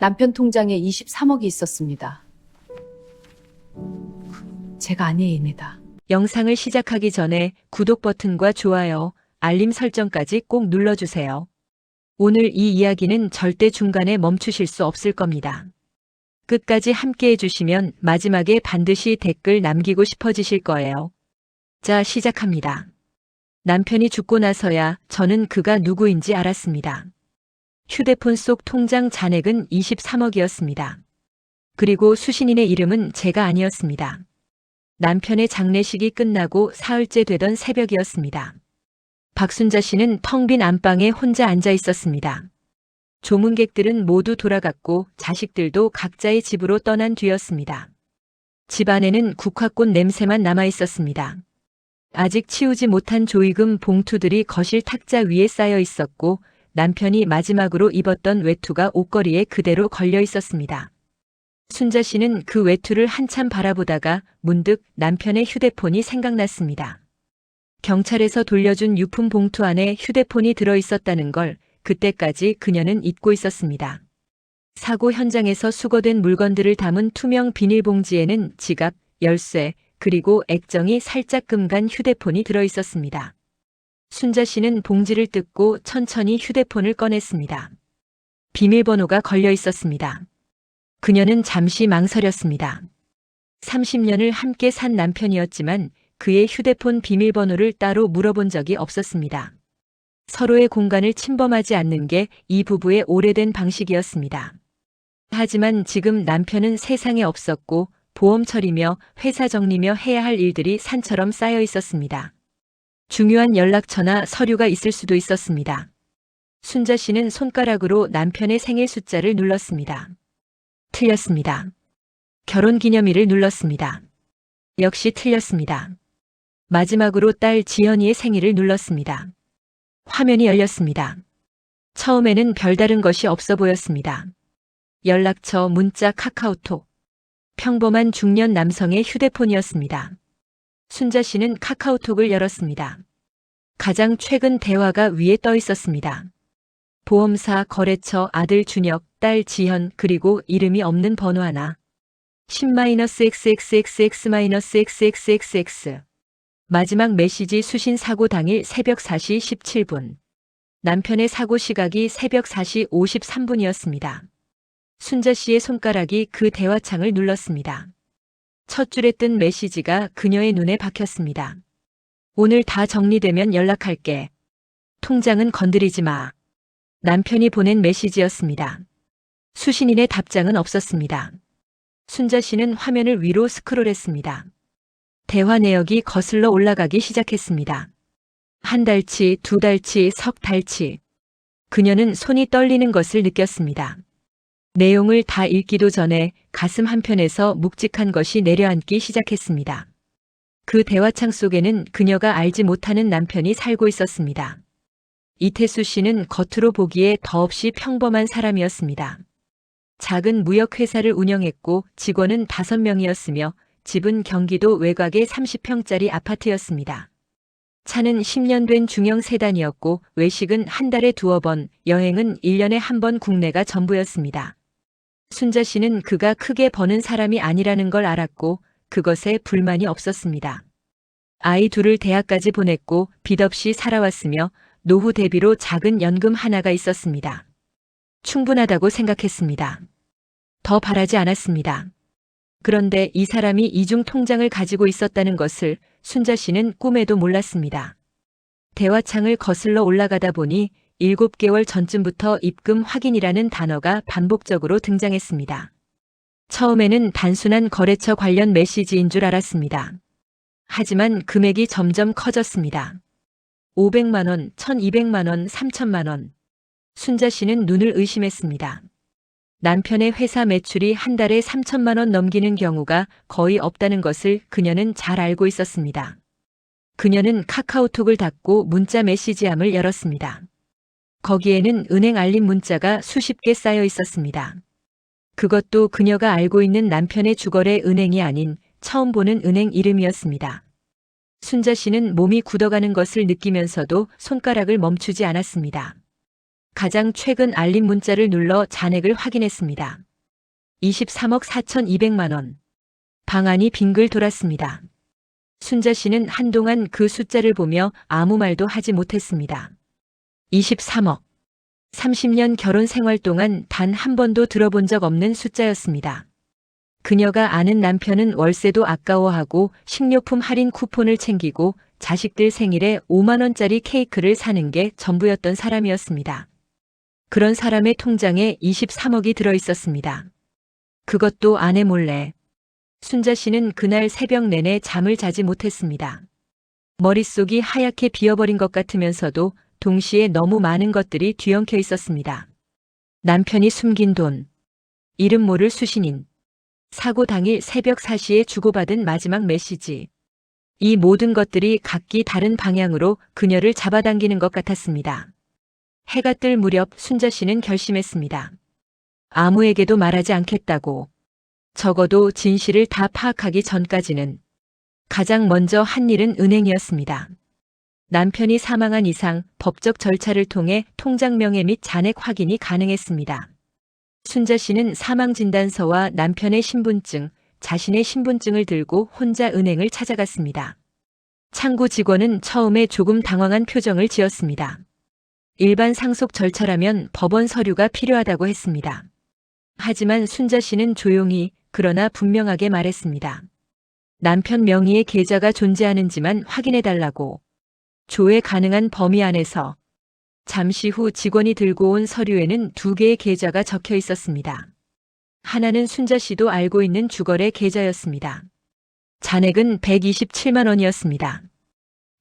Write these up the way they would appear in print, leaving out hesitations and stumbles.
남편 통장에 23억이 있었습니다. 제가 아내입니다. 영상을 시작하기 전에 구독 버튼과 좋아요, 알림 설정까지 꼭 눌러주세요. 오늘 이 이야기는 절대 중간에 멈추실 수 없을 겁니다. 끝까지 함께 해주시면 마지막에 반드시 댓글 남기고 싶어지실 거예요. 자, 시작합니다. 남편이 죽고 나서야 저는 그가 누구인지 알았습니다. 휴대폰 속 통장 잔액은 23억이었습니다. 그리고 수신인의 이름은 제가 아니었습니다. 남편의 장례식이 끝나고 사흘째 되던 새벽이었습니다. 박순자 씨는 텅 빈 안방에 혼자 앉아 있었습니다. 조문객들은 모두 돌아갔고 자식들도 각자의 집으로 떠난 뒤였습니다. 집 안에는 국화꽃 냄새만 남아 있었습니다. 아직 치우지 못한 조의금 봉투들이 거실 탁자 위에 쌓여 있었고 남편이 마지막으로 입었던 외투가 옷걸이에 그대로 걸려 있었습니다. 순자 씨는 그 외투를 한참 바라보다가 문득 남편의 휴대폰이 생각났습니다. 경찰에서 돌려준 유품 봉투 안에 휴대폰이 들어 있었다는 걸 그때까지 그녀는 잊고 있었습니다. 사고 현장에서 수거된 물건들을 담은 투명 비닐봉지에는 지갑, 열쇠, 그리고 액정이 살짝 금간 휴대폰이 들어 있었습니다. 순자 씨는 봉지를 뜯고 천천히 휴대폰을 꺼냈습니다. 비밀번호가 걸려 있었습니다. 그녀는 잠시 망설였습니다. 30년을 함께 산 남편이었지만 그의 휴대폰 비밀번호를 따로 물어본 적이 없었습니다. 서로의 공간을 침범하지 않는 게 이 부부의 오래된 방식이었습니다. 하지만 지금 남편은 세상에 없었고 보험 처리며 회사 정리며 해야 할 일들이 산처럼 쌓여 있었습니다. 중요한 연락처나 서류가 있을 수도 있었습니다. 순자 씨는 손가락으로 남편의 생일 숫자를 눌렀습니다. 틀렸습니다. 결혼기념일을 눌렀습니다. 역시 틀렸습니다. 마지막으로 딸 지연이의 생일을 눌렀습니다. 화면이 열렸습니다. 처음에는 별다른 것이 없어 보였습니다. 연락처, 문자, 카카오톡. 평범한 중년 남성의 휴대폰이었습니다. 순자 씨는 카카오톡을 열었습니다. 가장 최근 대화가 위에 떠 있었습니다. 보험사, 거래처, 아들 준혁, 딸 지현, 그리고 이름이 없는 번호 하나. 10-XXXX-XXX. 마지막 메시지 수신 사고 당일 새벽 4시 17분. 남편의 사고 시각이 새벽 4시 53분이었습니다. 순자 씨의 손가락이 그 대화창을 눌렀습니다. 첫 줄에 뜬 메시지가 그녀의 눈에 박혔습니다. 오늘 다 정리되면 연락할게. 통장은 건드리지 마. 남편이 보낸 메시지였습니다. 수신인의 답장은 없었습니다. 순자 씨는 화면을 위로 스크롤했습니다. 대화 내역이 거슬러 올라가기 시작했습니다. 한 달치, 두 달치, 석 달치. 그녀는 손이 떨리는 것을 느꼈습니다. 내용을 다 읽기도 전에 가슴 한편에서 묵직한 것이 내려앉기 시작했습니다. 그 대화창 속에는 그녀가 알지 못하는 남편이 살고 있었습니다. 이태수 씨는 겉으로 보기에 더없이 평범한 사람이었습니다. 작은 무역회사를 운영했고 직원은 5명이었으며 집은 경기도 외곽의 30평짜리 아파트였습니다. 차는 10년 된 중형 세단이었고 외식은 한 달에 2번, 여행은 1년에 1번 국내가 전부였습니다. 순자 씨는 그가 크게 버는 사람이 아니라는 걸 알았고 그것에 불만이 없었습니다. 아이 둘을 대학까지 보냈고 빚 없이 살아왔으며 노후 대비로 작은 연금 하나가 있었습니다. 충분하다고 생각했습니다. 더 바라지 않았습니다. 그런데 이 사람이 이중 통장을 가지고 있었다는 것을 순자 씨는 꿈에도 몰랐습니다. 대화창을 거슬러 올라가다 보니 7개월 전쯤부터 입금 확인이라는 단어가 반복적으로 등장했습니다. 처음에는 단순한 거래처 관련 메시지인 줄 알았습니다. 하지만 금액이 점점 커졌습니다. 500만 원, 1200만 원, 3000만 원. 순자 씨는 눈을 의심했습니다. 남편의 회사 매출이 한 달에 3000만 원 넘기는 경우가 거의 없다는 것을 그녀는 잘 알고 있었습니다. 그녀는 카카오톡을 닫고 문자 메시지함을 열었습니다. 거기에는 은행 알림 문자가 수십 개 쌓여 있었습니다. 그것도 그녀가 알고 있는 남편의 주거래 은행이 아닌 처음 보는 은행 이름이었습니다. 순자 씨는 몸이 굳어가는 것을 느끼면서도 손가락을 멈추지 않았습니다. 가장 최근 알림 문자를 눌러 잔액을 확인했습니다. 23억 4,200만 원. 방안이 빙글 돌았습니다. 순자 씨는 한동안 그 숫자를 보며 아무 말도 하지 못했습니다. 23억. 30년 결혼 생활 동안 단 한 번도 들어본 적 없는 숫자였습니다. 그녀가 아는 남편은 월세도 아까워하고 식료품 할인 쿠폰을 챙기고 자식들 생일에 5만 원짜리 케이크를 사는 게 전부였던 사람이었습니다. 그런 사람의 통장에 23억이 들어 있었습니다. 그것도 아내 몰래. 순자 씨는 그날 새벽 내내 잠을 자지 못했습니다. 머릿속이 하얗게 비어버린 것 같으면서도 동시에 너무 많은 것들이 뒤엉켜 있었습니다. 남편이 숨긴 돈, 이름 모를 수신인, 사고 당일 새벽 4시에 주고받은 마지막 메시지. 이 모든 것들이 각기 다른 방향으로 그녀를 잡아당기는 것 같았습니다. 해가 뜰 무렵 순자 씨는 결심했습니다. 아무에게도 말하지 않겠다고. 적어도 진실을 다 파악하기 전까지는. 가장 먼저 한 일은 은행이었습니다. 남편이 사망한 이상 법적 절차를 통해 통장 명의 및 잔액 확인이 가능했습니다. 순자 씨는 사망진단서와 남편의 신분증, 자신의 신분증을 들고 혼자 은행을 찾아갔습니다. 창구 직원은 처음에 조금 당황한 표정을 지었습니다. 일반 상속 절차라면 법원 서류가 필요하다고 했습니다. 하지만 순자 씨는 조용히 그러나 분명하게 말했습니다. 남편 명의의 계좌가 존재하는지만 확인해달라고. 조회 가능한 범위 안에서. 잠시 후 직원이 들고 온 서류에는 2개의 계좌가 적혀 있었습니다. 하나는 순자 씨도 알고 있는 주거래 계좌였습니다. 잔액은 127만 원이었습니다.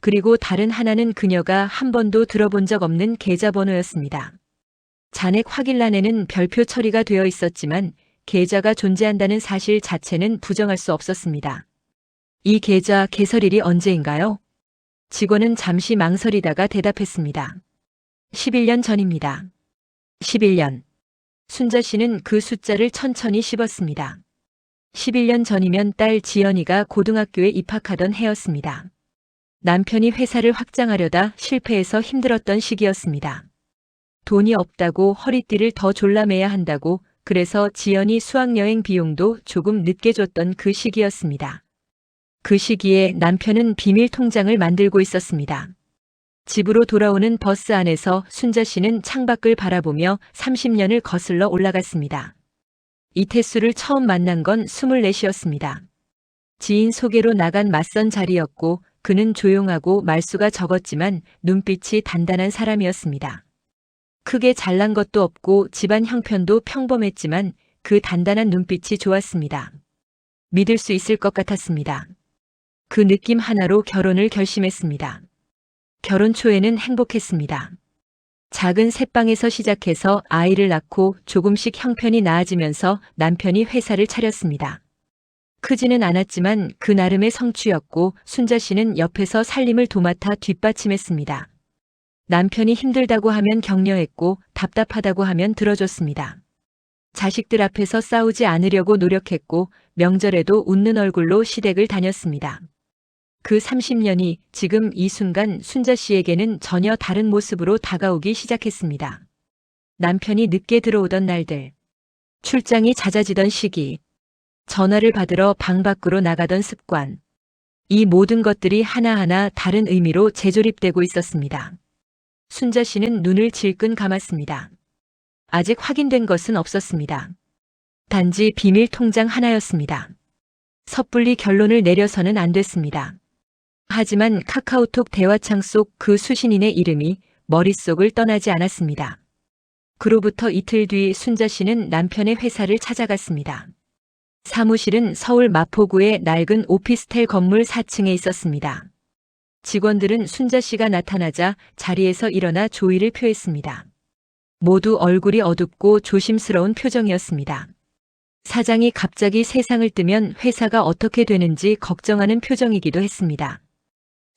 그리고 다른 하나는 그녀가 한 번도 들어본 적 없는 계좌번호였습니다. 잔액 확인란에는 별표 처리가 되어 있었지만 계좌가 존재한다는 사실 자체는 부정할 수 없었습니다. 이 계좌 개설일이 언제인가요? 직원은 잠시 망설이다가 대답했습니다. 11년 전입니다. 11년. 순자 씨는 그 숫자를 천천히 씹었습니다. 11년 전이면 딸 지연이가 고등학교에 입학하던 해였습니다. 남편이 회사를 확장하려다 실패해서 힘들었던 시기였습니다. 돈이 없다고 허리띠를 더 졸라매야 한다고 그래서 지연이 수학여행 비용도 조금 늦게 줬던 그 시기였습니다. 그 시기에 남편은 비밀 통장을 만들고 있었습니다. 집으로 돌아오는 버스 안에서 순자 씨는 창밖을 바라보며 30년을 거슬러 올라갔습니다. 이태수를 처음 만난 건 24이었습니다. 지인 소개로 나간 맞선 자리였고 그는 조용하고 말수가 적었지만 눈빛이 단단한 사람이었습니다. 크게 잘난 것도 없고 집안 형편도 평범했지만 그 단단한 눈빛이 좋았습니다. 믿을 수 있을 것 같았습니다. 그 느낌 하나로 결혼을 결심했습니다. 결혼 초에는 행복했습니다. 작은 새방에서 시작해서 아이를 낳고 조금씩 형편이 나아지면서 남편이 회사를 차렸습니다. 크지는 않았지만 그 나름의 성취였고 순자 씨는 옆에서 살림을 도맡아 뒷받침했습니다. 남편이 힘들다고 하면 격려했고 답답하다고 하면 들어줬습니다. 자식들 앞에서 싸우지 않으려고 노력했고 명절에도 웃는 얼굴로 시댁을 다녔습니다. 그 30년이 지금 이 순간 순자 씨에게는 전혀 다른 모습으로 다가오기 시작했습니다. 남편이 늦게 들어오던 날들, 출장이 잦아지던 시기, 전화를 받으러 방 밖으로 나가던 습관, 이 모든 것들이 하나하나 다른 의미로 재조립되고 있었습니다. 순자 씨는 눈을 질끈 감았습니다. 아직 확인된 것은 없었습니다. 단지 비밀 통장 하나였습니다. 섣불리 결론을 내려서는 안 됐습니다. 하지만 카카오톡 대화창 속 그 수신인의 이름이 머릿속을 떠나지 않았습니다. 그로부터 이틀 뒤 순자 씨는 남편의 회사를 찾아갔습니다. 사무실은 서울 마포구의 낡은 오피스텔 건물 4층에 있었습니다. 직원들은 순자 씨가 나타나자 자리에서 일어나 조의를 표했습니다. 모두 얼굴이 어둡고 조심스러운 표정이었습니다. 사장이 갑자기 세상을 뜨면 회사가 어떻게 되는지 걱정하는 표정이기도 했습니다.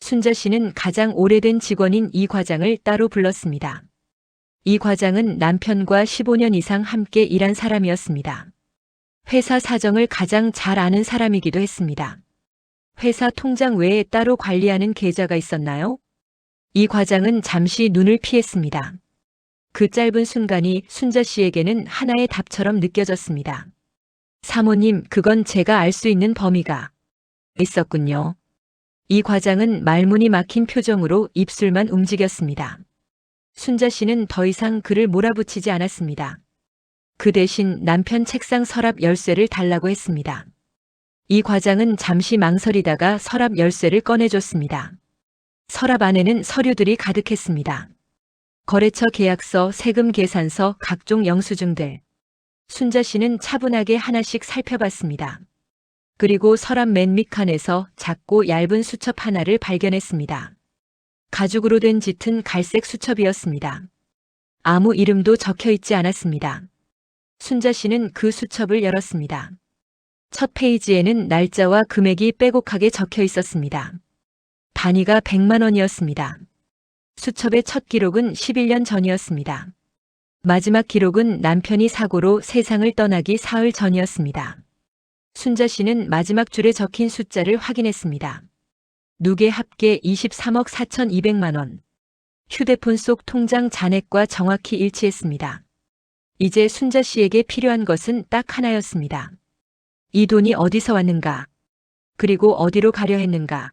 순자 씨는 가장 오래된 직원인 이 과장을 따로 불렀습니다. 이 과장은 남편과 15년 이상 함께 일한 사람이었습니다. 회사 사정을 가장 잘 아는 사람이기도 했습니다. 회사 통장 외에 따로 관리하는 계좌가 있었나요? 이 과장은 잠시 눈을 피했습니다. 그 짧은 순간이 순자 씨에게는 하나의 답처럼 느껴졌습니다. 사모님, 그건 제가 알 수 있는 범위가 있었군요. 이 과장은 말문이 막힌 표정으로 입술만 움직였습니다. 순자 씨는 더 이상 그를 몰아붙이지 않았습니다. 그 대신 남편 책상 서랍 열쇠를 달라고 했습니다. 이 과장은 잠시 망설이다가 서랍 열쇠를 꺼내줬습니다. 서랍 안에는 서류들이 가득했습니다. 거래처 계약서, 세금 계산서, 각종 영수증들. 순자 씨는 차분하게 하나씩 살펴봤습니다. 그리고 서랍 맨 밑칸에서 작고 얇은 수첩 하나를 발견했습니다. 가죽으로 된 짙은 갈색 수첩이었습니다. 아무 이름도 적혀 있지 않았습니다. 순자 씨는 그 수첩을 열었습니다. 첫 페이지에는 날짜와 금액이 빼곡하게 적혀 있었습니다. 단위가 100만 원이었습니다. 수첩의 첫 기록은 11년 전이었습니다. 마지막 기록은 남편이 사고로 세상을 떠나기 사흘 전이었습니다. 순자 씨는 마지막 줄에 적힌 숫자를 확인했습니다. 누계 합계 23억 4,200만 원. 휴대폰 속 통장 잔액과 정확히 일치했습니다. 이제 순자 씨에게 필요한 것은 딱 하나였습니다. 이 돈이 어디서 왔는가? 그리고 어디로 가려 했는가?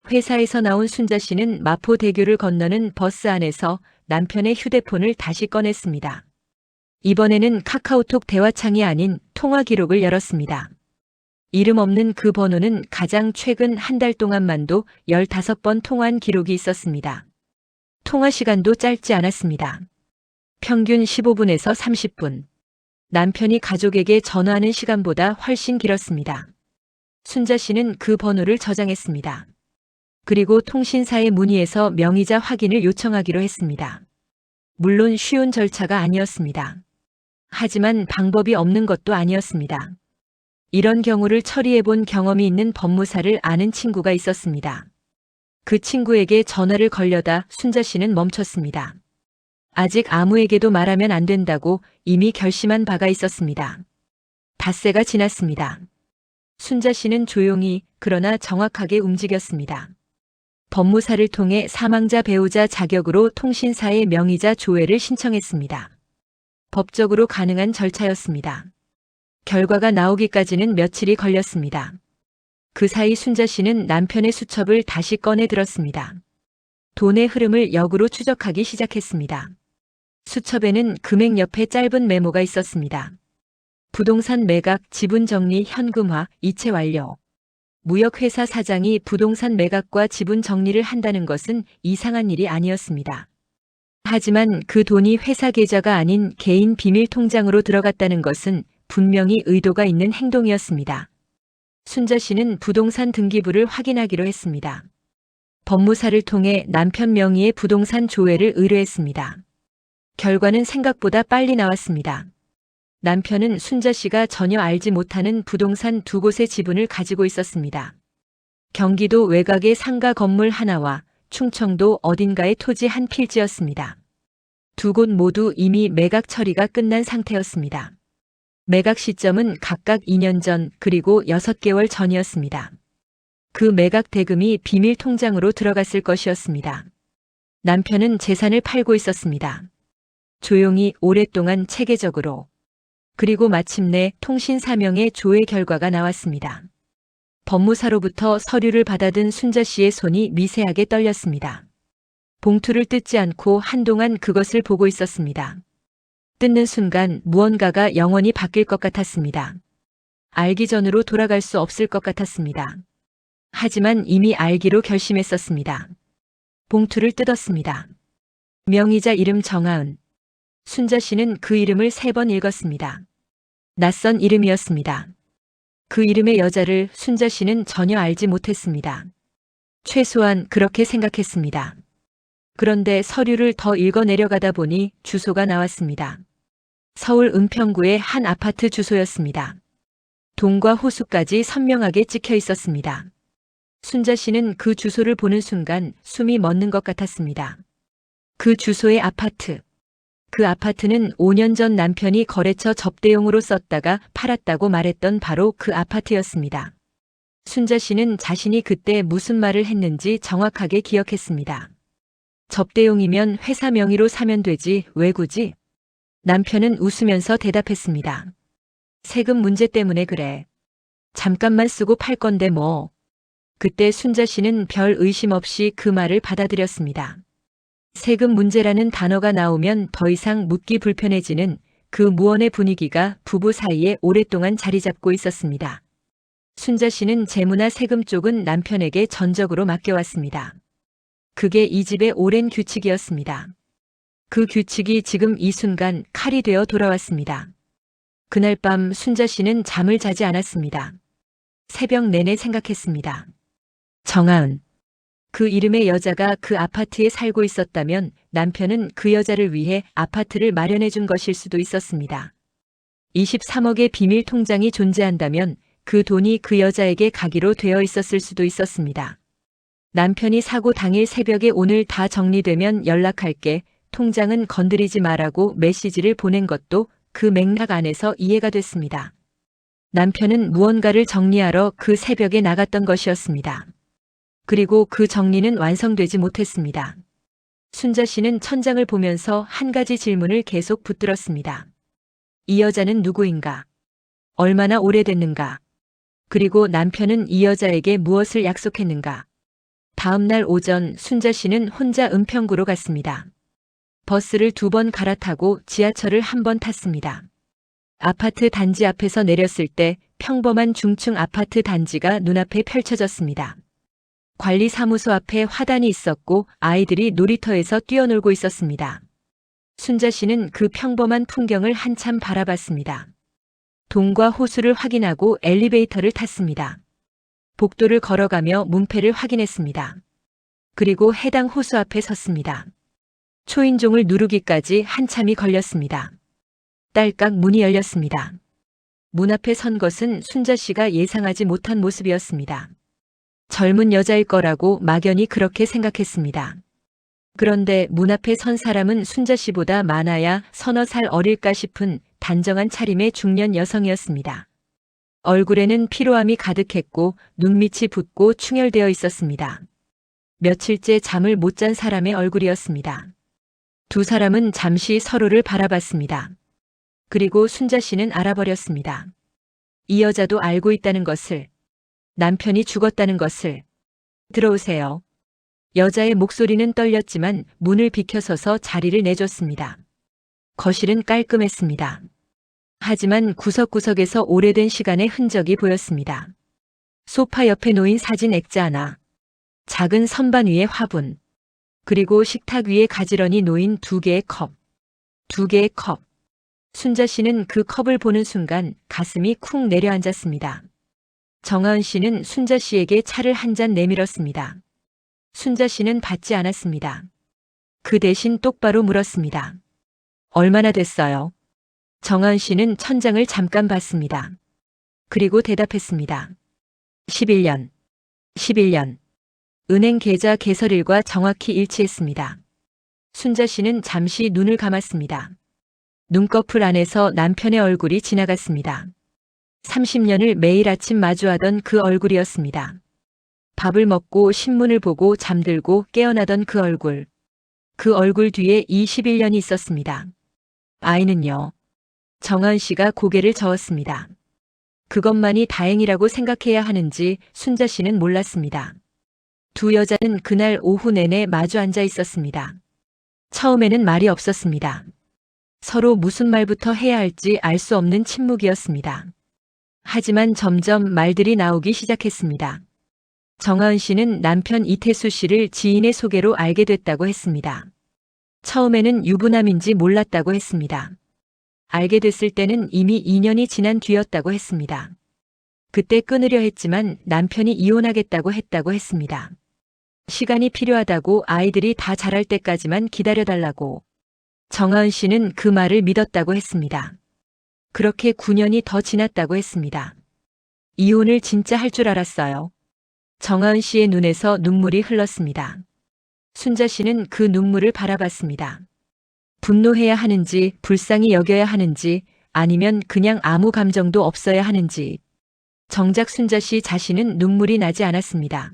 회사에서 나온 순자 씨는 마포대교를 건너는 버스 안에서 남편의 휴대폰을 다시 꺼냈습니다. 이번에는 카카오톡 대화창이 아닌 통화 기록을 열었습니다. 이름 없는 그 번호는 가장 최근 한 달 동안만도 15번 통화한 기록이 있었습니다. 통화 시간도 짧지 않았습니다. 평균 15분에서 30분. 남편이 가족에게 전화하는 시간보다 훨씬 길었습니다. 순자 씨는 그 번호를 저장했습니다. 그리고 통신사에 문의해서 명의자 확인을 요청하기로 했습니다. 물론 쉬운 절차가 아니었습니다. 하지만 방법이 없는 것도 아니었습니다. 이런 경우를 처리해본 경험이 있는 법무사를 아는 친구가 있었습니다. 그 친구에게 전화를 걸려다 순자 씨는 멈췄습니다. 아직 아무에게도 말하면 안 된다고 이미 결심한 바가 있었습니다. 닷새가 지났습니다. 순자 씨는 조용히 그러나 정확하게 움직였습니다. 법무사를 통해 사망자 배우자 자격으로 통신사의 명의자 조회를 신청했습니다. 법적으로 가능한 절차였습니다. 결과가 나오기까지는 며칠이 걸렸습니다. 그 사이 순자 씨는 남편의 수첩을 다시 꺼내 들었습니다. 돈의 흐름을 역으로 추적하기 시작했습니다. 수첩에는 금액 옆에 짧은 메모가 있었습니다. 부동산 매각, 지분 정리, 현금화, 이체 완료. 무역회사 사장이 부동산 매각과 지분 정리를 한다는 것은 이상한 일이 아니었습니다. 하지만 그 돈이 회사 계좌가 아닌 개인 비밀 통장으로 들어갔다는 것은 분명히 의도가 있는 행동이었습니다. 순자 씨는 부동산 등기부를 확인하기로 했습니다. 법무사를 통해 남편 명의의 부동산 조회를 의뢰했습니다. 결과는 생각보다 빨리 나왔습니다. 남편은 순자 씨가 전혀 알지 못하는 부동산 2곳의 지분을 가지고 있었습니다. 경기도 외곽의 상가 건물 하나와 충청도 어딘가의 토지 한 필지였습니다. 2곳 모두 이미 매각 처리가 끝난 상태였습니다. 매각 시점은 각각 2년 전 그리고 6개월 전이었습니다. 그 매각 대금이 비밀 통장으로 들어갔을 것이었습니다. 남편은 재산을 팔고 있었습니다. 조용히 오랫동안 체계적으로. 그리고 마침내 통신사명의 조회 결과가 나왔습니다. 법무사로부터 서류를 받아든 순자 씨의 손이 미세하게 떨렸습니다. 봉투를 뜯지 않고 한동안 그것을 보고 있었습니다. 뜯는 순간 무언가가 영원히 바뀔 것 같았습니다. 알기 전으로 돌아갈 수 없을 것 같았습니다. 하지만 이미 알기로 결심했었습니다. 봉투를 뜯었습니다. 명의자 이름 정하은. 순자 씨는 그 이름을 3번 읽었습니다. 낯선 이름이었습니다. 그 이름의 여자를 순자 씨는 전혀 알지 못했습니다. 최소한 그렇게 생각했습니다. 그런데 서류를 더 읽어 내려가다 보니 주소가 나왔습니다. 서울 은평구의 한 아파트 주소였습니다. 동과 호수까지 선명하게 찍혀 있었습니다. 순자 씨는 그 주소를 보는 순간 숨이 멎는 것 같았습니다. 그 주소의 아파트. 그 아파트는 5년 전 남편이 거래처 접대용으로 썼다가 팔았다고 말했던 바로 그 아파트였습니다. 순자 씨는 자신이 그때 무슨 말을 했는지 정확하게 기억했습니다. 접대용이면 회사 명의로 사면 되지 왜 굳이? 남편은 웃으면서 대답했습니다. 세금 문제 때문에 그래. 잠깐만 쓰고 팔 건데 뭐. 그때 순자 씨는 별 의심 없이 그 말을 받아들였습니다. 세금 문제라는 단어가 나오면 더 이상 묻기 불편해지는 그 무언의 분위기가 부부 사이에 오랫동안 자리 잡고 있었습니다. 순자 씨는 재무나 세금 쪽은 남편에게 전적으로 맡겨왔습니다. 그게 이 집의 오랜 규칙이었습니다. 그 규칙이 지금 이 순간 칼이 되어 돌아왔습니다. 그날 밤 순자 씨는 잠을 자지 않았습니다. 새벽 내내 생각했습니다. 정아은. 그 이름의 여자가 그 아파트에 살고 있었다면 남편은 그 여자를 위해 아파트를 마련해 준 것일 수도 있었습니다. 23억의 비밀 통장이 존재한다면 그 돈이 그 여자에게 가기로 되어 있었을 수도 있었습니다. 남편이 사고 당일 새벽에 오늘 다 정리되면 연락할게, 통장은 건드리지 마라고 메시지를 보낸 것도 그 맥락 안에서 이해가 됐습니다. 남편은 무언가를 정리하러 그 새벽에 나갔던 것이었습니다. 그리고 그 정리는 완성되지 못했습니다. 순자 씨는 천장을 보면서 한 가지 질문을 계속 붙들었습니다. 이 여자는 누구인가? 얼마나 오래됐는가? 그리고 남편은 이 여자에게 무엇을 약속했는가? 다음 날 오전 순자 씨는 혼자 은평구로 갔습니다. 버스를 2번 갈아타고 지하철을 1번 탔습니다. 아파트 단지 앞에서 내렸을 때 평범한 중층 아파트 단지가 눈앞에 펼쳐졌습니다. 관리사무소 앞에 화단이 있었고 아이들이 놀이터에서 뛰어놀고 있었습니다. 순자 씨는 그 평범한 풍경을 한참 바라봤습니다. 동과 호수를 확인하고 엘리베이터를 탔습니다. 복도를 걸어가며 문패를 확인했습니다. 그리고 해당 호수 앞에 섰습니다. 초인종을 누르기까지 한참이 걸렸습니다. 딸깍 문이 열렸습니다. 문 앞에 선 것은 순자 씨가 예상하지 못한 모습이었습니다. 젊은 여자일 거라고 막연히 그렇게 생각했습니다. 그런데 문 앞에 선 사람은 순자 씨보다 많아야 서너 살 어릴까 싶은 단정한 차림의 중년 여성이었습니다. 얼굴에는 피로함이 가득했고 눈밑이 붓고 충혈되어 있었습니다. 며칠째 잠을 못 잔 사람의 얼굴이었습니다. 두 사람은 잠시 서로를 바라봤습니다. 그리고 순자 씨는 알아버렸습니다. 이 여자도 알고 있다는 것을, 남편이 죽었다는 것을. 들어오세요. 여자의 목소리는 떨렸지만 문을 비켜서서 자리를 내줬습니다. 거실은 깔끔했습니다. 하지만 구석구석에서 오래된 시간의 흔적이 보였습니다. 소파 옆에 놓인 사진 액자 하나, 작은 선반 위에 화분, 그리고 식탁 위에 가지런히 놓인 2개의 컵. 2개의 컵. 순자 씨는 그 컵을 보는 순간 가슴이 쿵 내려앉았습니다. 정아은 씨는 순자 씨에게 차를 한 잔 내밀었습니다. 순자 씨는 받지 않았습니다. 그 대신 똑바로 물었습니다. 얼마나 됐어요? 정아은 씨는 천장을 잠깐 봤습니다. 그리고 대답했습니다. 11년. 11년. 은행 계좌 개설일과 정확히 일치했습니다. 순자 씨는 잠시 눈을 감았습니다. 눈꺼풀 안에서 남편의 얼굴이 지나갔습니다. 30년을 매일 아침 마주하던 그 얼굴이었습니다. 밥을 먹고 신문을 보고 잠들고 깨어나던 그 얼굴. 그 얼굴 뒤에 21년이 있었습니다. 아이는요? 정아은 씨가 고개를 저었습니다. 그것만이 다행이라고 생각해야 하는지 순자 씨는 몰랐습니다. 두 여자는 그날 오후 내내 마주 앉아 있었습니다. 처음에는 말이 없었습니다. 서로 무슨 말부터 해야 할지 알 수 없는 침묵이었습니다. 하지만 점점 말들이 나오기 시작했습니다. 정아은 씨는 남편 이태수 씨를 지인의 소개로 알게 됐다고 했습니다. 처음에는 유부남인지 몰랐다고 했습니다. 알게 됐을 때는 이미 2년이 지난 뒤였다고 했습니다. 그때 끊으려 했지만 남편이 이혼하겠다고 했습니다. 시간이 필요하다고, 아이들이 다 자랄 때까지만 기다려달라고. 정아은 씨는 그 말을 믿었다고 했습니다. 그렇게 9년이 더 지났다고 했습니다. 이혼을 진짜 할 줄 알았어요. 정아은 씨의 눈에서 눈물이 흘렀습니다. 순자 씨는 그 눈물을 바라봤습니다. 분노해야 하는지, 불쌍히 여겨야 하는지, 아니면 그냥 아무 감정도 없어야 하는지. 정작 순자 씨 자신은 눈물이 나지 않았습니다.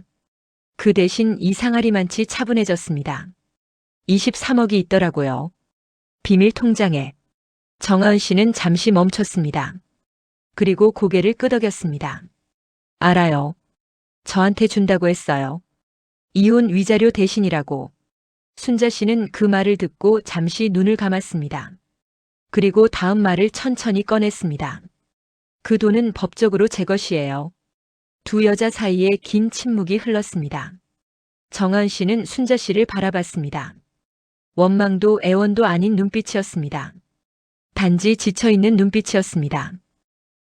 그 대신 이상하리만치 차분해졌습니다. 23억이 있더라고요. 비밀 통장에. 정하은 씨는 잠시 멈췄습니다. 그리고 고개를 끄덕였습니다. 알아요. 저한테 준다고 했어요. 이혼 위자료 대신이라고. 순자 씨는 그 말을 듣고 잠시 눈을 감았습니다. 그리고 다음 말을 천천히 꺼냈습니다. 그 돈은 법적으로 제 것이에요. 두 여자 사이에 긴 침묵이 흘렀습니다. 정하은 씨는 순자 씨를 바라봤습니다. 원망도 애원도 아닌 눈빛이었습니다. 단지 지쳐있는 눈빛이었습니다.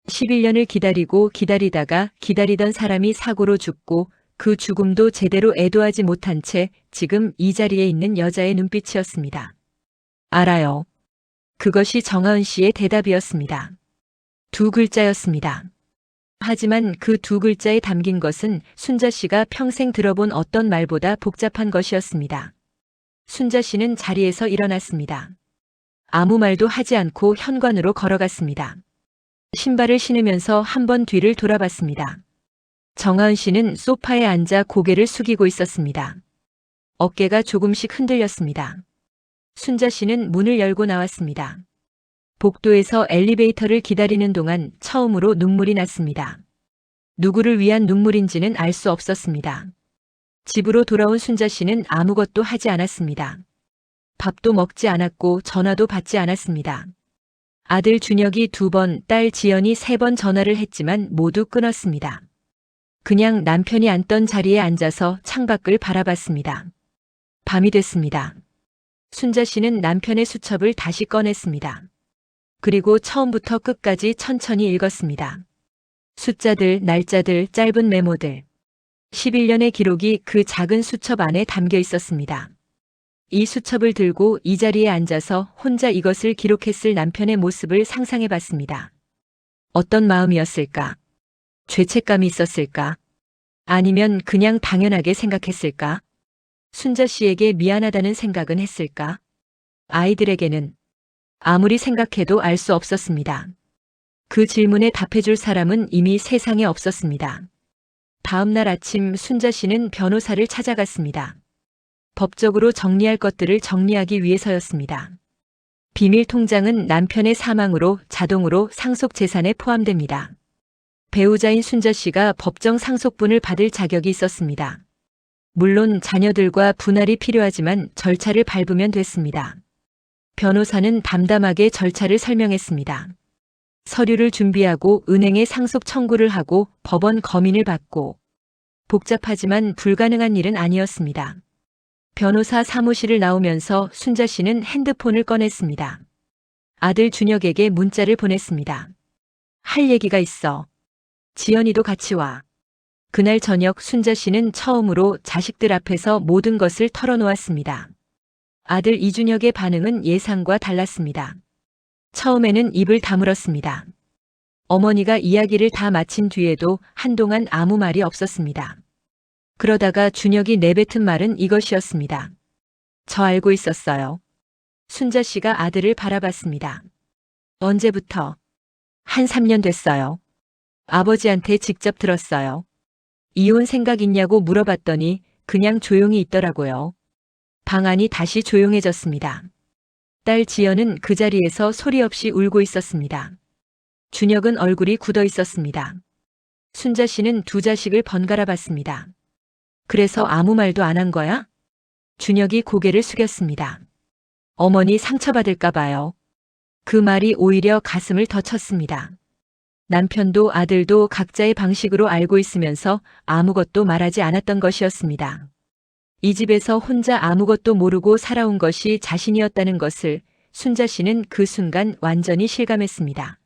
11년을 기다리고 기다리다가 기다리던 사람이 사고로 죽고 그 죽음도 제대로 애도하지 못한 채 지금 이 자리에 있는 여자의 눈빛이었습니다. 알아요. 그것이 정하은 씨의 대답이었습니다. 두 글자였습니다. 하지만 그 두 글자에 담긴 것은 순자 씨가 평생 들어본 어떤 말보다 복잡한 것이었습니다. 순자 씨는 자리에서 일어났습니다. 아무 말도 하지 않고 현관으로 걸어갔습니다. 신발을 신으면서 한 번 뒤를 돌아봤습니다. 정하은 씨는 소파에 앉아 고개를 숙이고 있었습니다. 어깨가 조금씩 흔들렸습니다. 순자 씨는 문을 열고 나왔습니다. 복도에서 엘리베이터를 기다리는 동안 처음으로 눈물이 났습니다. 누구를 위한 눈물인지는 알 수 없었습니다. 집으로 돌아온 순자 씨는 아무것도 하지 않았습니다. 밥도 먹지 않았고 전화도 받지 않았습니다. 아들 준혁이 2번, 딸 지연이 3번 전화를 했지만 모두 끊었습니다. 그냥 남편이 앉던 자리에 앉아서 창밖을 바라봤습니다. 밤이 됐습니다. 순자 씨는 남편의 수첩을 다시 꺼냈습니다. 그리고 처음부터 끝까지 천천히 읽었습니다. 숫자들, 날짜들, 짧은 메모들. 11년의 기록이 그 작은 수첩 안에 담겨 있었습니다. 이 수첩을 들고 이 자리에 앉아서 혼자 이것을 기록했을 남편의 모습을 상상해 봤습니다. 어떤 마음이었을까? 죄책감이 있었을까? 아니면 그냥 당연하게 생각했을까? 순자 씨에게 미안하다는 생각은 했을까? 아이들에게는 아무리 생각해도 알 수 없었습니다. 그 질문에 답해줄 사람은 이미 세상에 없었습니다. 다음 날 아침 순자 씨는 변호사를 찾아갔습니다. 법적으로 정리할 것들을 정리하기 위해서였습니다. 비밀 통장은 남편의 사망으로 자동으로 상속 재산에 포함됩니다. 배우자인 순자 씨가 법정 상속분을 받을 자격이 있었습니다. 물론 자녀들과 분할이 필요하지만 절차를 밟으면 됐습니다. 변호사는 담담하게 절차를 설명했습니다. 서류를 준비하고 은행에 상속 청구를 하고 법원 검인을 받고 복잡하지만 불가능한 일은 아니었습니다. 변호사 사무실을 나오면서 순자 씨는 핸드폰을 꺼냈습니다. 아들 준혁에게 문자를 보냈습니다. 할 얘기가 있어. 지연이도 같이 와. 그날 저녁 순자 씨는 처음으로 자식들 앞에서 모든 것을 털어놓았습니다. 아들 이준혁의 반응은 예상과 달랐습니다. 처음에는 입을 다물었습니다. 어머니가 이야기를 다 마친 뒤에도 한동안 아무 말이 없었습니다. 그러다가 준혁이 내뱉은 말은 이것이었습니다. 저 알고 있었어요. 순자 씨가 아들을 바라봤습니다. 언제부터? 한 3년 됐어요. 아버지한테 직접 들었어요. 이혼 생각 있냐고 물어봤더니 그냥 조용히 있더라고요. 방 안이 다시 조용해졌습니다. 딸 지연은 그 자리에서 소리 없이 울고 있었습니다. 준혁은 얼굴이 굳어 있었습니다. 순자 씨는 두 자식을 번갈아 봤습니다. 그래서 아무 말도 안 한 거야? 준혁이 고개를 숙였습니다. 어머니 상처받을까 봐요. 그 말이 오히려 가슴을 더 쳤습니다. 남편도 아들도 각자의 방식으로 알고 있으면서 아무것도 말하지 않았던 것이었습니다. 이 집에서 혼자 아무것도 모르고 살아온 것이 자신이었다는 것을 순자 씨는 그 순간 완전히 실감했습니다.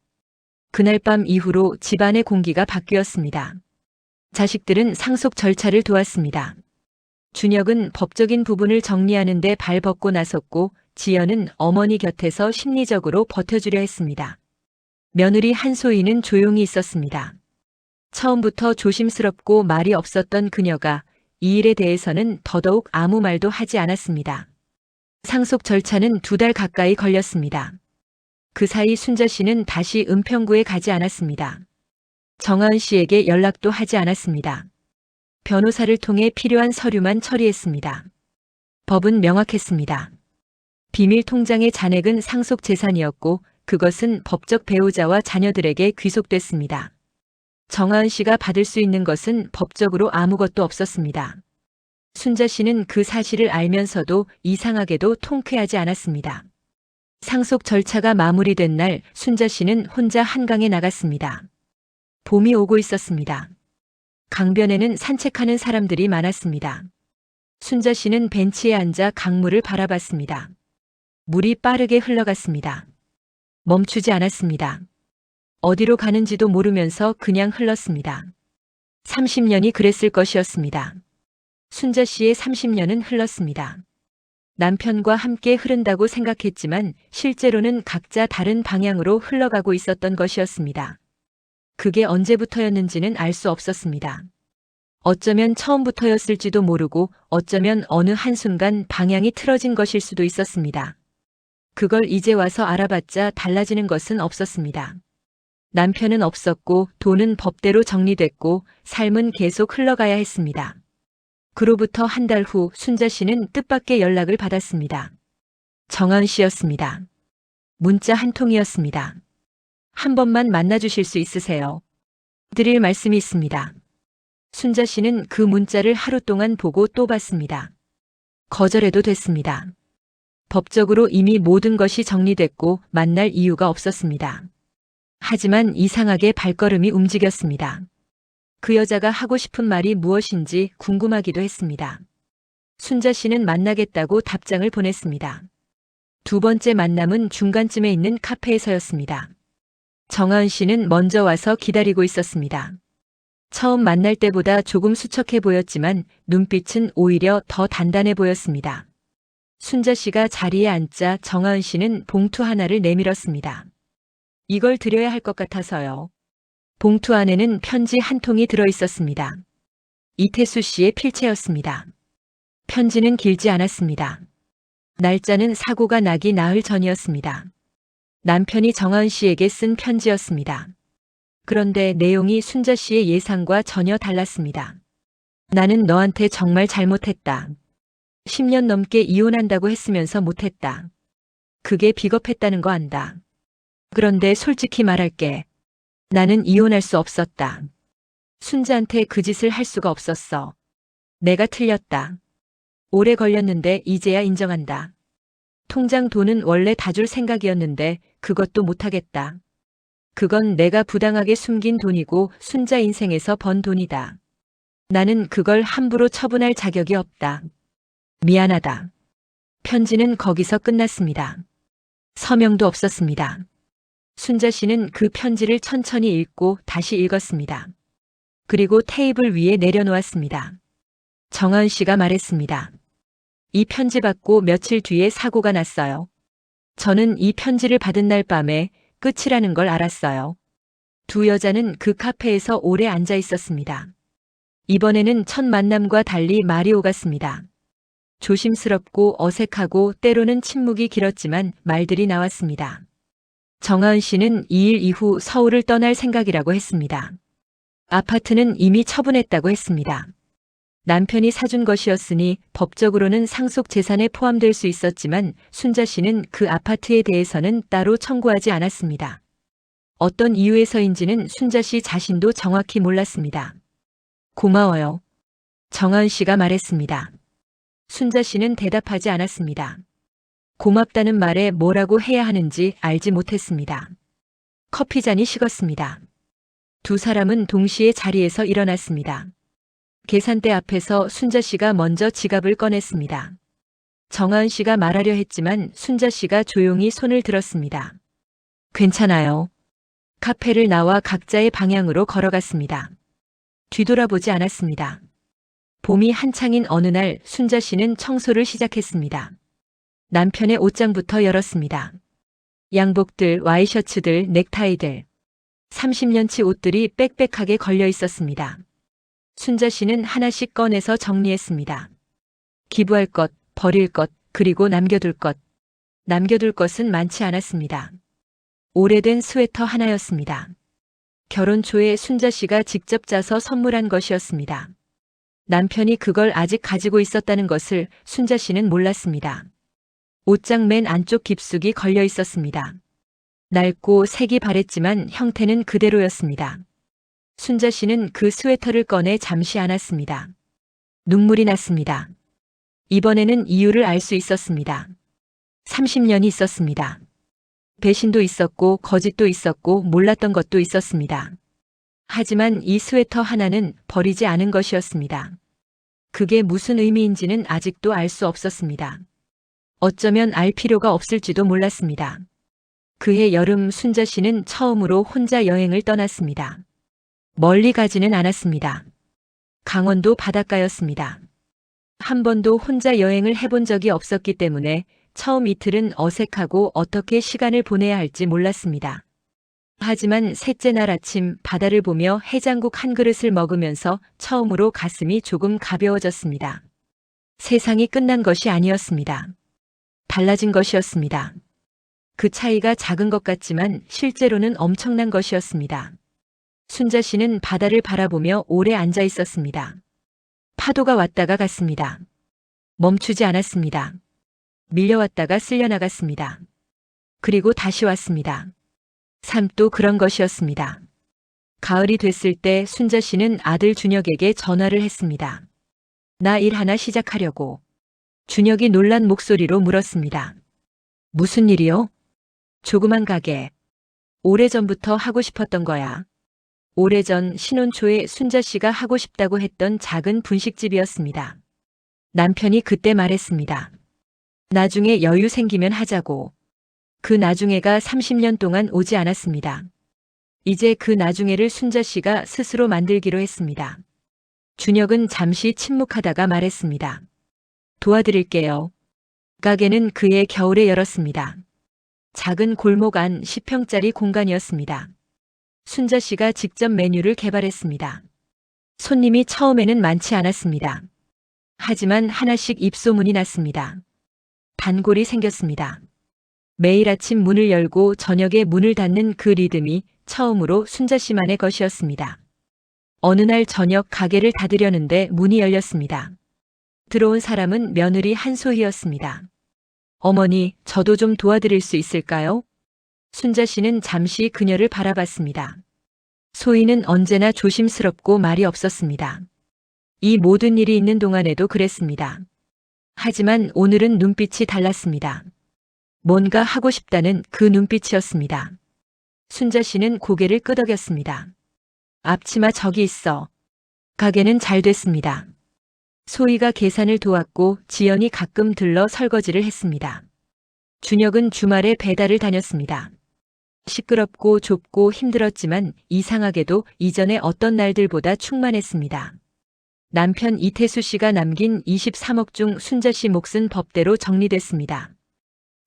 그날 밤 이후로 집안의 공기가 바뀌었습니다. 자식들은 상속 절차를 도왔습니다. 준혁은 법적인 부분을 정리하는 데 발벗고 나섰고 지연은 어머니 곁에서 심리적으로 버텨주려 했습니다. 며느리 한소희는 조용히 있었습니다. 처음부터 조심스럽고 말이 없었던 그녀가 이 일에 대해서는 더더욱 아무 말도 하지 않았습니다. 상속 절차는 2달 가까이 걸렸습니다. 그 사이 순자 씨는 다시 은평구에 가지 않았습니다. 정하은 씨에게 연락도 하지 않았습니다. 변호사를 통해 필요한 서류만 처리했습니다. 법은 명확했습니다. 비밀 통장의 잔액은 상속 재산이었고 그것은 법적 배우자와 자녀들에게 귀속됐습니다. 정하은 씨가 받을 수 있는 것은 법적으로 아무것도 없었습니다. 순자 씨는 그 사실을 알면서도 이상하게도 통쾌하지 않았습니다. 상속 절차가 마무리된 날 순자 씨는 혼자 한강에 나갔습니다. 봄이 오고 있었습니다. 강변에는 산책하는 사람들이 많았습니다. 순자 씨는 벤치에 앉아 강물을 바라봤습니다. 물이 빠르게 흘러갔습니다. 멈추지 않았습니다. 어디로 가는지도 모르면서 그냥 흘렀습니다. 30년이 그랬을 것이었습니다. 순자 씨의 30년은 흘렀습니다. 남편과 함께 흐른다고 생각했지만 실제로는 각자 다른 방향으로 흘러가고 있었던 것이었습니다. 그게 언제부터였는지는 알 수 없었습니다. 어쩌면 처음부터였을지도 모르고 어쩌면 어느 한순간 방향이 틀어진 것일 수도 있었습니다. 그걸 이제 와서 알아봤자 달라지는 것은 없었습니다. 남편은 없었고 돈은 법대로 정리됐고 삶은 계속 흘러가야 했습니다. 그로부터 한 달 후 순자 씨는 뜻밖의 연락을 받았습니다. 정하은 씨였습니다. 문자 한 통이었습니다. 한 번만 만나주실 수 있으세요? 드릴 말씀이 있습니다. 순자 씨는 그 문자를 하루 동안 보고 또 봤습니다. 거절해도 됐습니다. 법적으로 이미 모든 것이 정리됐고 만날 이유가 없었습니다. 하지만 이상하게 발걸음이 움직였습니다. 그 여자가 하고 싶은 말이 무엇인지 궁금하기도 했습니다. 순자 씨는 만나겠다고 답장을 보냈습니다. 두 번째 만남은 중간쯤에 있는 카페에서였습니다. 정하은 씨는 먼저 와서 기다리고 있었습니다. 처음 만날 때보다 조금 수척해 보였지만 눈빛은 오히려 더 단단해 보였습니다. 순자 씨가 자리에 앉자 정하은 씨는 봉투 하나를 내밀었습니다. 이걸 드려야 할 것 같아서요. 봉투 안에는 편지 한 통이 들어 있었습니다. 이태수 씨의 필체였습니다. 편지는 길지 않았습니다. 날짜는 사고가 나기 나흘 전이었습니다. 남편이 정하은 씨에게 쓴 편지였습니다. 그런데 내용이 순자 씨의 예상과 전혀 달랐습니다. 나는 너한테 정말 잘못했다. 10년 넘게 이혼한다고 했으면서 못했다. 그게 비겁했다는 거 안다. 그런데 솔직히 말할게. 나는 이혼할 수 없었다. 순자한테 그 짓을 할 수가 없었어. 내가 틀렸다. 오래 걸렸는데 이제야 인정한다. 통장 돈은 원래 다 줄 생각이었는데 그것도 못하겠다. 그건 내가 부당하게 숨긴 돈이고 순자 인생에서 번 돈이다. 나는 그걸 함부로 처분할 자격이 없다. 미안하다. 편지는 거기서 끝났습니다. 서명도 없었습니다. 순자 씨는 그 편지를 천천히 읽고 다시 읽었습니다. 그리고 테이블 위에 내려놓았습니다. 정하은 씨가 말했습니다. 이 편지 받고 며칠 뒤에 사고가 났어요. 저는 이 편지를 받은 날 밤에 끝이라는 걸 알았어요. 두 여자는 그 카페에서 오래 앉아 있었습니다. 이번에는 첫 만남과 달리 말이 오갔습니다. 조심스럽고 어색하고 때로는 침묵이 길었지만 말들이 나왔습니다. 정하은 씨는 2일 이후 서울을 떠날 생각이라고 했습니다. 아파트는 이미 처분했다고 했습니다. 남편이 사준 것이었으니 법적으로는 상속 재산에 포함될 수 있었지만 순자 씨는 그 아파트에 대해서는 따로 청구하지 않았습니다. 어떤 이유에서인지는 순자 씨 자신도 정확히 몰랐습니다. 고마워요. 정하은 씨가 말했습니다. 순자 씨는 대답하지 않았습니다. 고맙다는 말에 뭐라고 해야 하는지 알지 못했습니다. 커피잔이 식었습니다. 두 사람은 동시에 자리에서 일어났습니다. 계산대 앞에서 순자 씨가 먼저 지갑을 꺼냈습니다. 정하은 씨가 말하려 했지만 순자 씨가 조용히 손을 들었습니다. 괜찮아요. 카페를 나와 각자의 방향으로 걸어갔습니다. 뒤돌아보지 않았습니다. 봄이 한창인 어느 날 순자 씨는 청소를 시작했습니다. 남편의 옷장부터 열었습니다. 양복들, 와이셔츠들, 넥타이들. 30년치 옷들이 빽빽하게 걸려 있었습니다. 순자 씨는 하나씩 꺼내서 정리했습니다. 기부할 것, 버릴 것, 그리고 남겨둘 것. 남겨둘 것은 많지 않았습니다. 오래된 스웨터 하나였습니다. 결혼 초에 순자 씨가 직접 짜서 선물한 것이었습니다. 남편이 그걸 아직 가지고 있었다는 것을 순자 씨는 몰랐습니다. 옷장 맨 안쪽 깊숙이 걸려 있었습니다. 낡고 색이 바랬지만 형태는 그대로였습니다. 순자 씨는 그 스웨터를 꺼내 잠시 안았습니다. 눈물이 났습니다. 이번에는 이유를 알 수 있었습니다. 30년이 있었습니다. 배신도 있었고 거짓도 있었고 몰랐던 것도 있었습니다. 하지만 이 스웨터 하나는 버리지 않은 것이었습니다. 그게 무슨 의미인지는 아직도 알 수 없었습니다. 어쩌면 알 필요가 없을지도 몰랐습니다. 그해 여름 순자 씨는 처음으로 혼자 여행을 떠났습니다. 멀리 가지는 않았습니다. 강원도 바닷가였습니다. 한 번도 혼자 여행을 해본 적이 없었기 때문에 처음 이틀은 어색하고 어떻게 시간을 보내야 할지 몰랐습니다. 하지만 셋째 날 아침 바다를 보며 해장국 한 그릇을 먹으면서 처음으로 가슴이 조금 가벼워졌습니다. 세상이 끝난 것이 아니었습니다. 달라진 것이었습니다. 그 차이가 작은 것 같지만 실제로는 엄청난 것이었습니다. 순자 씨는 바다를 바라보며 오래 앉아 있었습니다. 파도가 왔다가 갔습니다. 멈추지 않았습니다. 밀려왔다가 쓸려나갔습니다. 그리고 다시 왔습니다. 삶도 그런 것이었습니다. 가을이 됐을 때 순자 씨는 아들 준혁에게 전화를 했습니다. 나 일 하나 시작하려고. 준혁이 놀란 목소리로 물었습니다. 무슨 일이요? 조그만 가게. 오래전부터 하고 싶었던 거야. 오래전 신혼 초에 순자 씨가 하고 싶다고 했던 작은 분식집이었습니다. 남편이 그때 말했습니다. 나중에 여유 생기면 하자고. 그 나중에가 30년 동안 오지 않았습니다. 이제 그 나중에를 순자 씨가 스스로 만들기로 했습니다. 준혁은 잠시 침묵하다가 말했습니다. 도와드릴게요. 가게는 그해 겨울에 열었습니다. 작은 골목 안 10평짜리 공간이었습니다. 순자 씨가 직접 메뉴를 개발했습니다. 손님이 처음에는 많지 않았습니다. 하지만 하나씩 입소문이 났습니다. 단골이 생겼습니다. 매일 아침 문을 열고 저녁에 문을 닫는 그 리듬이 처음으로 순자 씨만의 것이었습니다. 어느 날 저녁 가게를 닫으려는데 문이 열렸습니다. 들어온 사람은 며느리 한소희였습니다. 어머니, 저도 좀 도와드릴 수 있을까요? 순자 씨는 잠시 그녀를 바라봤습니다. 소희는 언제나 조심스럽고 말이 없었습니다. 이 모든 일이 있는 동안에도 그랬습니다. 하지만 오늘은 눈빛이 달랐습니다. 뭔가 하고 싶다는 그 눈빛이었습니다. 순자 씨는 고개를 끄덕였습니다. 앞치마 저기 있어. 가게는 잘 됐습니다. 소희가 계산을 도왔고 지연이 가끔 들러 설거지를 했습니다. 준혁은 주말에 배달을 다녔습니다. 시끄럽고 좁고 힘들었지만 이상하게도 이전의 어떤 날들보다 충만했습니다. 남편 이태수 씨가 남긴 23억 중 순자 씨 몫은 법대로 정리됐습니다.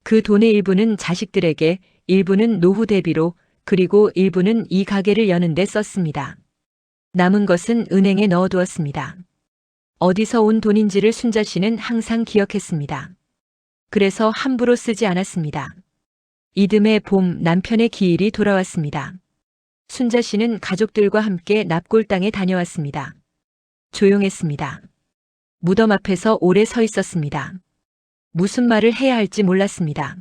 그 돈의 일부는 자식들에게, 일부는 노후 대비로, 그리고 일부는 이 가게를 여는 데 썼습니다. 남은 것은 은행에 넣어두었습니다. 어디서 온 돈인지를 순자 씨는 항상 기억했습니다. 그래서 함부로 쓰지 않았습니다. 이듬해 봄 남편의 기일이 돌아왔습니다. 순자 씨는 가족들과 함께 납골당에 다녀왔습니다. 조용했습니다. 무덤 앞에서 오래 서 있었습니다. 무슨 말을 해야 할지 몰랐습니다.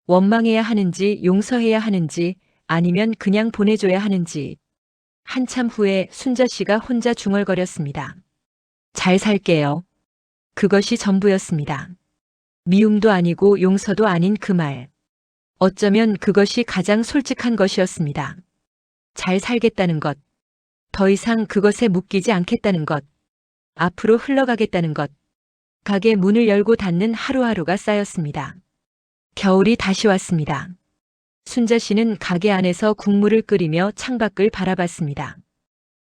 원망해야 하는지 용서해야 하는지 아니면 그냥 보내줘야 하는지. 한참 후에 순자 씨가 혼자 중얼거렸습니다. 잘 살게요. 그것이 전부였습니다. 미움도 아니고 용서도 아닌 그 말. 어쩌면 그것이 가장 솔직한 것이었습니다. 잘 살겠다는 것. 더 이상 그것에 묶이지 않겠다는 것. 앞으로 흘러가겠다는 것. 가게 문을 열고 닫는 하루하루가 쌓였습니다. 겨울이 다시 왔습니다. 순자 씨는 가게 안에서 국물을 끓이며 창밖을 바라봤습니다.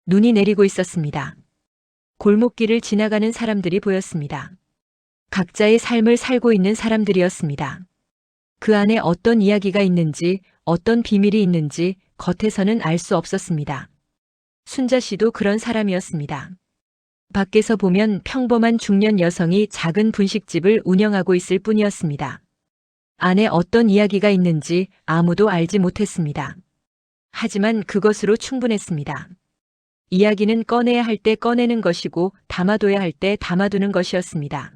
눈이 내리고 있었습니다. 골목길을 지나가는 사람들이 보였습니다. 각자의 삶을 살고 있는 사람들이었습니다. 그 안에 어떤 이야기가 있는지, 어떤 비밀이 있는지 겉에서는 알 수 없었습니다. 순자 씨도 그런 사람이었습니다. 밖에서 보면 평범한 중년 여성이 작은 분식집을 운영하고 있을 뿐이었습니다. 안에 어떤 이야기가 있는지 아무도 알지 못했습니다. 하지만 그것으로 충분했습니다. 이야기는 꺼내야 할 때 꺼내는 것이고 담아둬야 할 때 담아두는 것이었습니다.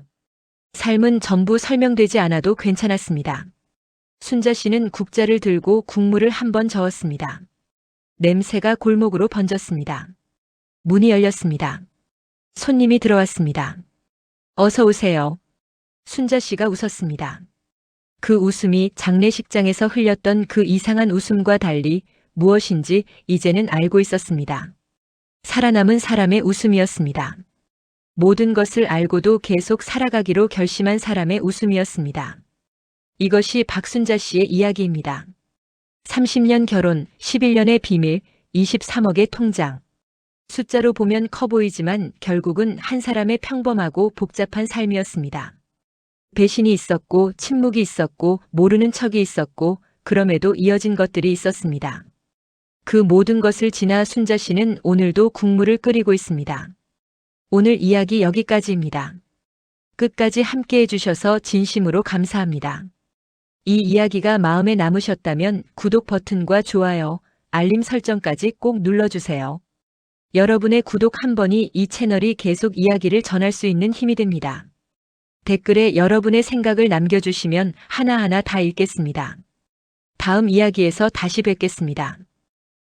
삶은 전부 설명되지 않아도 괜찮았습니다. 순자 씨는 국자를 들고 국물을 한 번 저었습니다. 냄새가 골목으로 번졌습니다. 문이 열렸습니다. 손님이 들어왔습니다. 어서 오세요. 순자 씨가 웃었습니다. 그 웃음이 장례식장에서 흘렸던 그 이상한 웃음과 달리 무엇인지 이제는 알고 있었습니다. 살아남은 사람의 웃음이었습니다. 모든 것을 알고도 계속 살아가기로 결심한 사람의 웃음이었습니다. 이것이 박순자 씨의 이야기입니다. 30년 결혼, 11년의 비밀, 23억의 통장. 숫자로 보면 커 보이지만 결국은 한 사람의 평범하고 복잡한 삶이었습니다. 배신이 있었고, 침묵이 있었고, 모르는 척이 있었고, 그럼에도 이어진 것들이 있었습니다. 그 모든 것을 지나 순자 씨는 오늘도 국물을 끓이고 있습니다. 오늘 이야기 여기까지입니다. 끝까지 함께 해주셔서 진심으로 감사합니다. 이 이야기가 마음에 남으셨다면 구독 버튼과 좋아요, 알림 설정까지 꼭 눌러주세요. 여러분의 구독 한 번이 이 채널이 계속 이야기를 전할 수 있는 힘이 됩니다. 댓글에 여러분의 생각을 남겨주시면 하나하나 다 읽겠습니다. 다음 이야기에서 다시 뵙겠습니다.